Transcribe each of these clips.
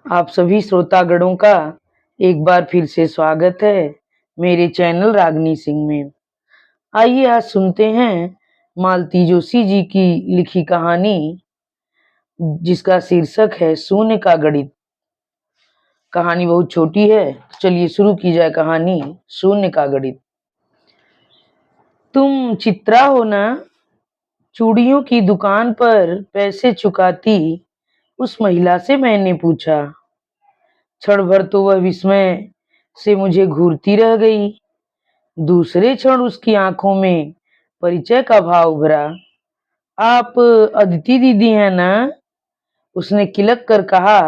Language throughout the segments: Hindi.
आप सभी श्रोतागणों का एक बार फिर से स्वागत है मेरे चैनल रागनी सिंह में। आइए आज सुनते हैं मालती जोशी जी की लिखी कहानी जिसका शीर्षक है शून्य का गणित। कहानी बहुत छोटी है, चलिए शुरू की जाए कहानी शून्य का गणित। तुम चित्रा हो ना? चूड़ियों की दुकान पर पैसे चुकाती उस महिला से मैंने पूछा। क्षण भर तो वह विस्मय से मुझे घूरती रह गई। दूसरे क्षण उसकी आंखों में परिचय का भाव उभरा। आप अदिति दीदी हैं ना? उसने किलक कर कहा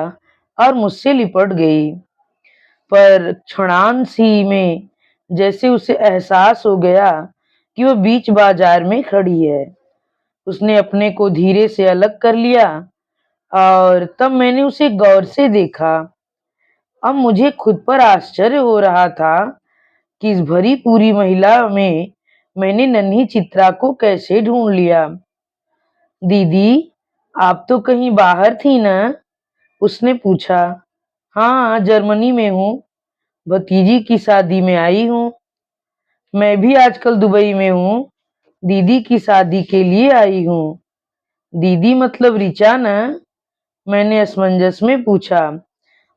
और मुझसे लिपट गई। पर क्षणांश ही में जैसे उसे एहसास हो गया कि वह बीच बाजार में खड़ी है। उसने अपने को धीरे से अलग कर लिया और तब मैंने उसे गौर से देखा। अब मुझे खुद पर आश्चर्य हो रहा था कि इस भरी पूरी महिला में मैंने नन्ही चित्रा को कैसे ढूंढ लिया। दीदी, आप तो कहीं बाहर थी ना? उसने पूछा। हाँ, जर्मनी में हूँ, भतीजी की शादी में आई हूँ। मैं भी आजकल दुबई में हूँ, दीदी की शादी के लिए आई हूँ। दीदी मतलब ऋचा ना? मैंने असमंजस में पूछा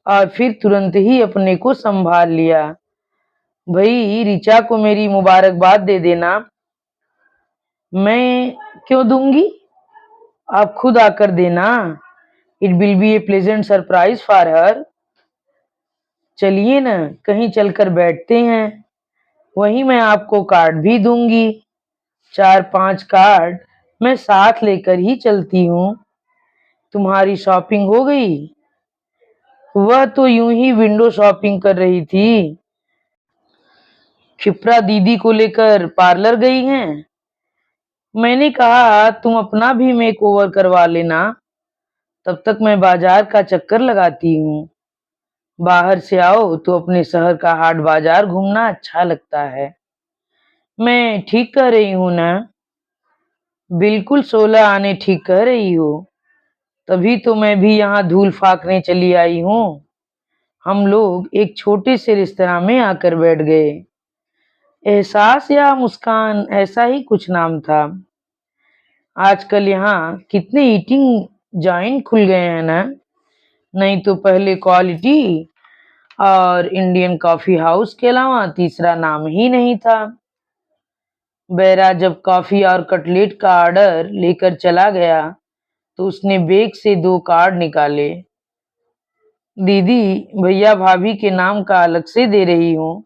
और फिर तुरंत ही अपने को संभाल लिया। भाई, ऋचा को मेरी मुबारकबाद दे देना। मैं क्यों दूंगी? आप खुद आकर देना। It will be A pleasant surprise for her. चलिए ना, कहीं चलकर बैठते हैं, वहीं मैं आपको कार्ड भी दूंगी। 4-5 कार्ड मैं साथ लेकर ही चलती हूँ। तुम्हारी शॉपिंग हो गई? वह तो यूं ही विंडो शॉपिंग कर रही थी। क्षिप्रा दीदी को लेकर पार्लर गई हैं। मैंने कहा तुम अपना भी मेक ओवर करवा लेना, तब तक मैं बाजार का चक्कर लगाती हूँ। बाहर से आओ तो अपने शहर का हाट बाजार घूमना अच्छा लगता है। मैं ठीक कह रही हूँ ना? बिल्कुल 16 आने ठीक कह रही हो। तभी तो मैं भी यहाँ धूल फाकने चली आई हूँ। हम लोग एक छोटे से रेस्तरां में आकर बैठ गए। एहसास या मुस्कान ऐसा ही कुछ नाम था। आजकल यहाँ कितने ईटिंग जॉइंट खुल गए हैं ना? नहीं तो पहले क्वालिटी और इंडियन कॉफी हाउस के अलावा तीसरा नाम ही नहीं था। बैरा जब कॉफी और कटलेट का ऑर्डर लेकर चला गया तो उसने बैग से 2 कार्ड निकाले। दीदी, भैया भाभी के नाम का अलग से दे रही हूँ,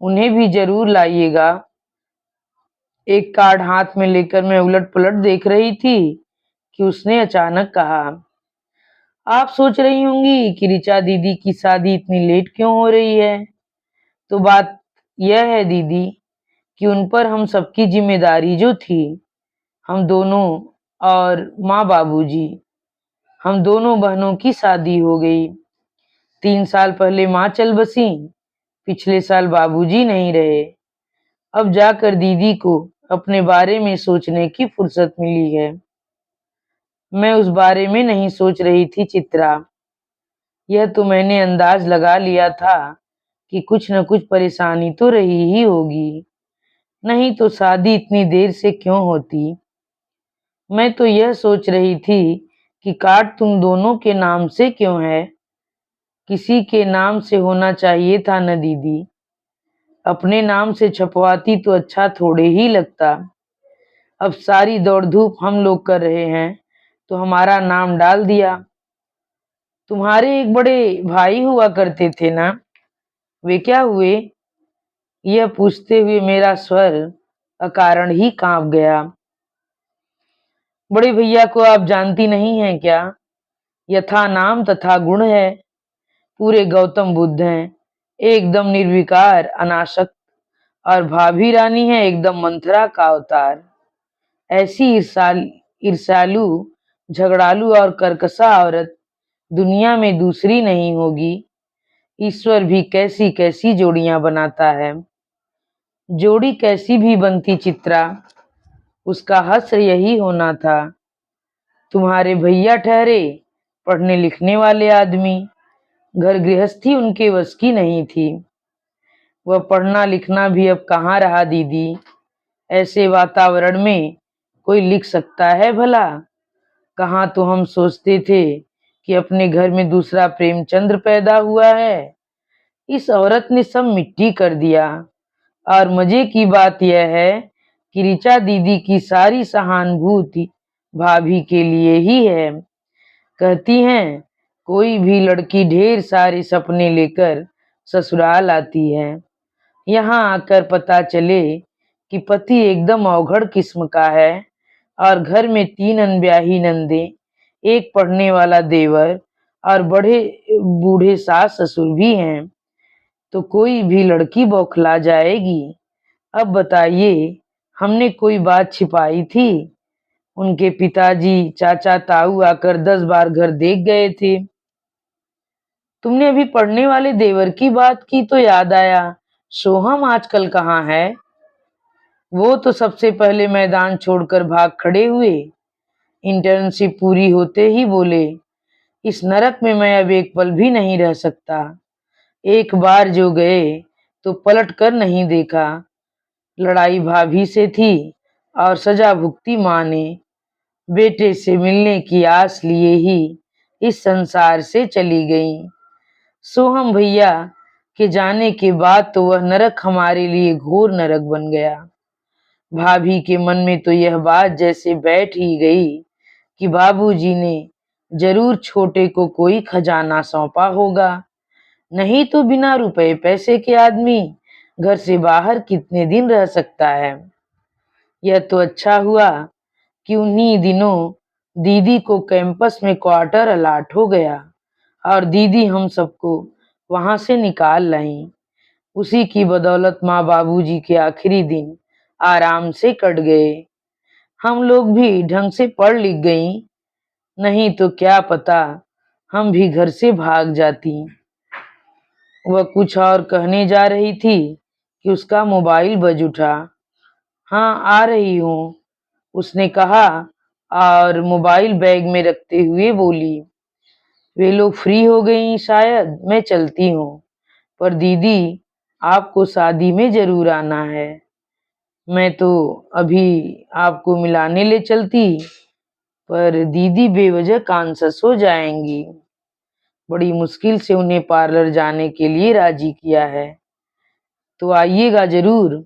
उन्हें भी जरूर लाइएगा। एक कार्ड हाथ में लेकर मैं उलट पुलट देख रही थी कि उसने अचानक कहा। आप सोच रही होंगी कि ऋचा दीदी की शादी इतनी लेट क्यों हो रही है। तो बात यह है दीदी कि उन पर हम सबकी जिम्मेदारी जो थी, हम दोनों और माँ बाबूजी, हम दोनों बहनों की शादी हो गई। 3 साल पहले माँ चल बसी, पिछले साल बाबूजी नहीं रहे। अब जाकर दीदी को अपने बारे में सोचने की फुर्सत मिली है। मैं उस बारे में नहीं सोच रही थी चित्रा। यह तो मैंने अंदाज लगा लिया था कि कुछ न कुछ परेशानी तो रही ही होगी, नहीं तो शादी इतनी देर से क्यों होती। मैं तो यह सोच रही थी कि कार्ड तुम दोनों के नाम से क्यों है। किसी के नाम से होना चाहिए था न दीदी। अपने नाम से छपवाती तो अच्छा थोड़े ही लगता। अब सारी दौड़ धूप हम लोग कर रहे हैं तो हमारा नाम डाल दिया। तुम्हारे एक बड़े भाई हुआ करते थे ना, वे क्या हुए? यह पूछते हुए मेरा स्वर अकारण ही कांप गया। बड़े भैया को आप जानती नहीं हैं क्या? यथा नाम तथा गुण है, पूरे गौतम बुद्ध हैं, एकदम निर्विकार अनासक्त, और भाभी रानी है एकदम मंथरा का अवतार। ऐसी ईर्ष्यालु, झगड़ालू और कर्कशा औरत दुनिया में दूसरी नहीं होगी। ईश्वर भी कैसी कैसी जोड़ियां बनाता है। जोड़ी कैसी भी बनती चित्रा, उसका हश्र यही होना था। तुम्हारे भैया ठहरे पढ़ने लिखने वाले आदमी, घर गृहस्थी उनके बस की नहीं थी। वह पढ़ना लिखना भी अब कहाँ रहा दीदी। ऐसे वातावरण में कोई लिख सकता है भला? कहाँ तो हम सोचते थे कि अपने घर में दूसरा प्रेमचंद्र पैदा हुआ है। इस औरत ने सब मिट्टी कर दिया। और मजे की बात यह है कि ऋचा दीदी की सारी सहानुभूति भाभी के लिए ही है। कहती हैं कोई भी लड़की ढेर सारे सपने लेकर ससुराल आती है, यहाँ आकर पता चले कि पति एकदम अवघड़ किस्म का है और घर में 3 अनब्याही नंदे, एक पढ़ने वाला देवर और बड़े बूढ़े सास ससुर भी हैं, तो कोई भी लड़की बौखला जाएगी। अब बताइए, हमने कोई बात छिपाई थी? उनके पिताजी चाचा ताऊ आकर 10 बार घर देख गए थे। तुमने अभी पढ़ने वाले देवर की बात की तो याद आया, सोहम आजकल कहाँ है? वो तो सबसे पहले मैदान छोड़कर भाग खड़े हुए। इंटर्नशिप पूरी होते ही बोले, इस नरक में मैं अब एक पल भी नहीं रह सकता। एक बार जो गए तो पलट कर नहीं देखा। लड़ाई भाभी से थी और सजा भुगती माँ ने। बेटे से मिलने की आस लिए ही इस संसार से चली गई। सोहम भैया के जाने के बाद तो वह नरक हमारे लिए घोर नरक बन गया। भाभी के मन में तो यह बात जैसे बैठ ही गई कि बाबूजी ने जरूर छोटे को कोई खजाना सौंपा होगा, नहीं तो बिना रुपए पैसे के आदमी घर से बाहर कितने दिन रह सकता है। यह तो अच्छा हुआ कि उन्हीं दिनों दीदी को कैंपस में क्वार्टर अलाट हो गया और दीदी हम सबको वहां से निकाल लाई। उसी की बदौलत माँ बाबूजी के आखिरी दिन आराम से कट गए। हम लोग भी ढंग से पढ़ लिख गई, नहीं तो क्या पता हम भी घर से भाग जाती। वह कुछ और कहने जा रही थी कि उसका मोबाइल बज उठा। हाँ, आ रही हूँ, उसने कहा और मोबाइल बैग में रखते हुए बोली। वे लोग फ्री हो गई शायद, मैं चलती हूँ। पर दीदी, आपको शादी में जरूर आना है। मैं तो अभी आपको मिलाने ले चलती, पर दीदी बेवजह कॉन्शस हो जाएंगी। बड़ी मुश्किल से उन्हें पार्लर जाने के लिए राजी किया है, तो आइएगा जरूर।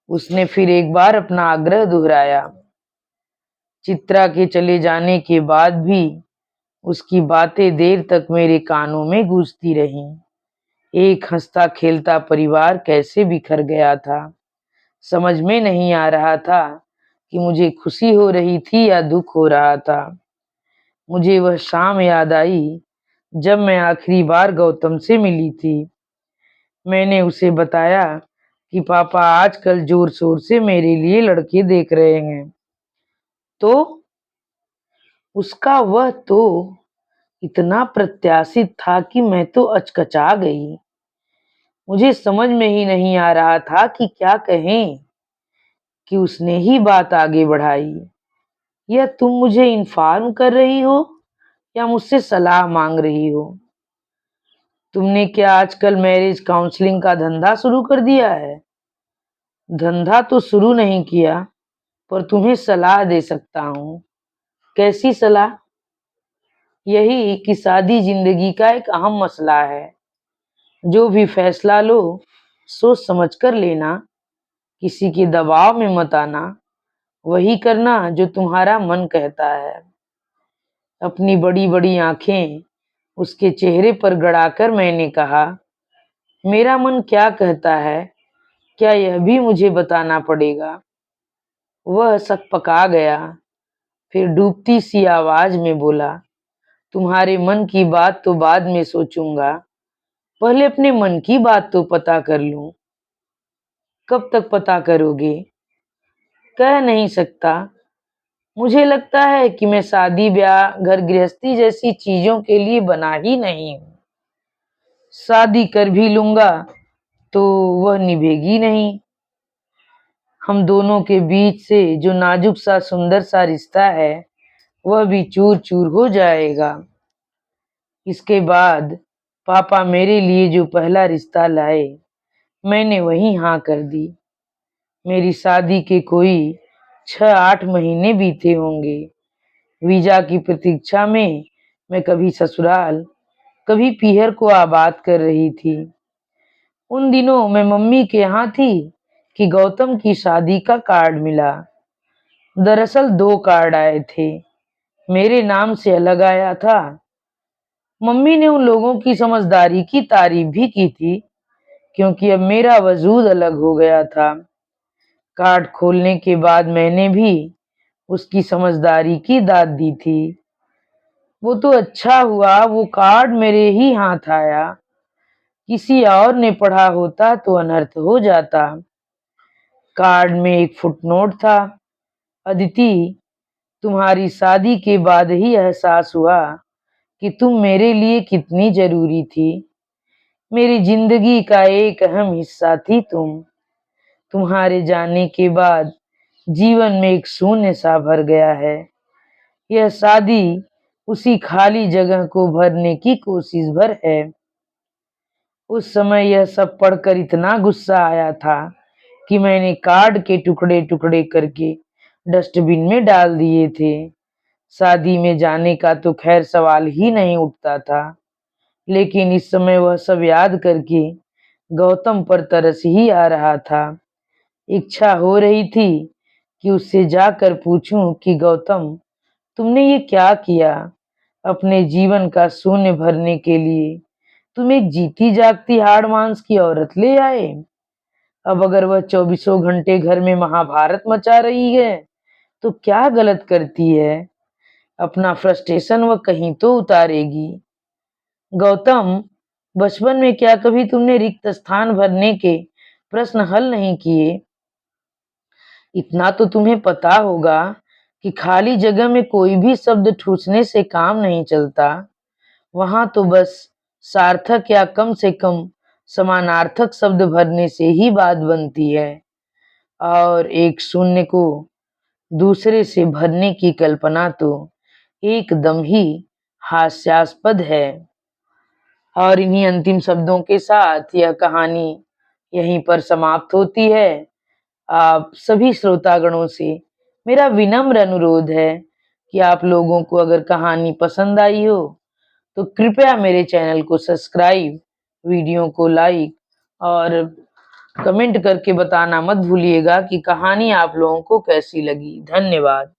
उसने फिर एक बार अपना आग्रह दोहराया। चित्रा के चले जाने के बाद भी उसकी बातें देर तक मेरे कानों में गूंजती रहीं। एक हंसता खेलता परिवार कैसे बिखर गया था। समझ में नहीं आ रहा था कि मुझे खुशी हो रही थी या दुख हो रहा था। मुझे वह शाम याद आई जब मैं आखिरी बार गौतम से मिली थी। मैंने उसे बताया कि पापा आजकल जोर शोर से मेरे लिए लड़के देख रहे हैं। तो उसका वह तो इतना प्रत्याशित था कि मैं तो अचकचा गई। मुझे समझ में ही नहीं आ रहा था कि क्या कहें, कि उसने ही बात आगे बढ़ाई। यह तुम मुझे इन्फॉर्म कर रही हो या मुझसे सलाह मांग रही हो? तुमने क्या आजकल मैरिज काउंसलिंग का धंधा शुरू कर दिया है? धंधा तो शुरू नहीं किया, पर तुम्हें सलाह दे सकता हूँ। कैसी सलाह? यही कि शादी जिंदगी का एक अहम मसला है। जो भी फैसला लो सोच समझ कर लेना, किसी के दबाव में मत आना, वही करना जो तुम्हारा मन कहता है। अपनी बड़ी बड़ी आंखें उसके चेहरे पर गड़ाकर मैंने कहा, मेरा मन क्या कहता है, क्या यह भी मुझे बताना पड़ेगा? वह सकपका गया, फिर डूबती सी आवाज में बोला, तुम्हारे मन की बात तो बाद में सोचूंगा, पहले अपने मन की बात तो पता कर लूं। कब तक पता करोगे? कह नहीं सकता। मुझे लगता है कि मैं शादी ब्याह घर गृहस्थी जैसी चीजों के लिए बना ही नहीं हूँ। शादी कर भी लूंगा तो वह निभेगी नहीं। हम दोनों के बीच से जो नाजुक सा सुंदर सा रिश्ता है वह भी चूर चूर हो जाएगा। इसके बाद पापा मेरे लिए जो पहला रिश्ता लाए, मैंने वही हाँ कर दी। मेरी शादी के कोई 6-8 महीने बीते होंगे। वीजा की प्रतीक्षा में मैं कभी ससुराल, कभी पीहर को आबाद कर रही थी। उन दिनों मैं मम्मी के यहाँ थी कि गौतम की शादी का कार्ड मिला। दरअसल 2 कार्ड आए थे, मेरे नाम से अलग आया था। मम्मी ने उन लोगों की समझदारी की तारीफ भी की थी, क्योंकि अब मेरा वजूद अलग हो गया था। कार्ड खोलने के बाद मैंने भी उसकी समझदारी की दाद दी थी। वो तो अच्छा हुआ वो कार्ड मेरे ही हाथ आया, किसी और ने पढ़ा होता तो अनर्थ हो जाता। कार्ड में एक फुटनोट था। अदिति, तुम्हारी शादी के बाद ही एहसास हुआ कि तुम मेरे लिए कितनी जरूरी थी। मेरी जिंदगी का एक अहम हिस्सा थी तुम। तुम्हारे जाने के बाद जीवन में एक शून्य सा भर गया है। यह शादी उसी खाली जगह को भरने की कोशिश भर है। उस समय यह सब पढ़कर इतना गुस्सा आया था कि मैंने कार्ड के टुकड़े टुकड़े करके डस्टबिन में डाल दिए थे। शादी में जाने का तो खैर सवाल ही नहीं उठता था, लेकिन इस समय वह सब याद करके गौतम पर तरस ही आ रहा था। इच्छा हो रही थी कि उससे जाकर पूछूं कि गौतम, तुमने ये क्या किया? अपने जीवन का शून्य भरने के लिए तुम एक जीती जागती हाड़ मांस की औरत ले आए। अब अगर वह 24 घंटे घर में महाभारत मचा रही है तो क्या गलत करती है? अपना फ्रस्ट्रेशन वह कहीं तो उतारेगी। गौतम, बचपन में क्या कभी तुमने रिक्त स्थान भरने के प्रश्न हल नहीं किए? इतना तो तुम्हें पता होगा कि खाली जगह में कोई भी शब्द ठूसने से काम नहीं चलता। वहां तो बस सार्थक या कम से कम समानार्थक शब्द भरने से ही बात बनती है, और एक शून्य को दूसरे से भरने की कल्पना तो एकदम ही हास्यास्पद है। और इन्हीं अंतिम शब्दों के साथ यह कहानी यहीं पर समाप्त होती है। आप सभी श्रोतागणों से मेरा विनम्र अनुरोध है कि आप लोगों को अगर कहानी पसंद आई हो तो कृपया मेरे चैनल को सब्सक्राइब, वीडियो को लाइक और कमेंट करके बताना मत भूलिएगा कि कहानी आप लोगों को कैसी लगी। धन्यवाद।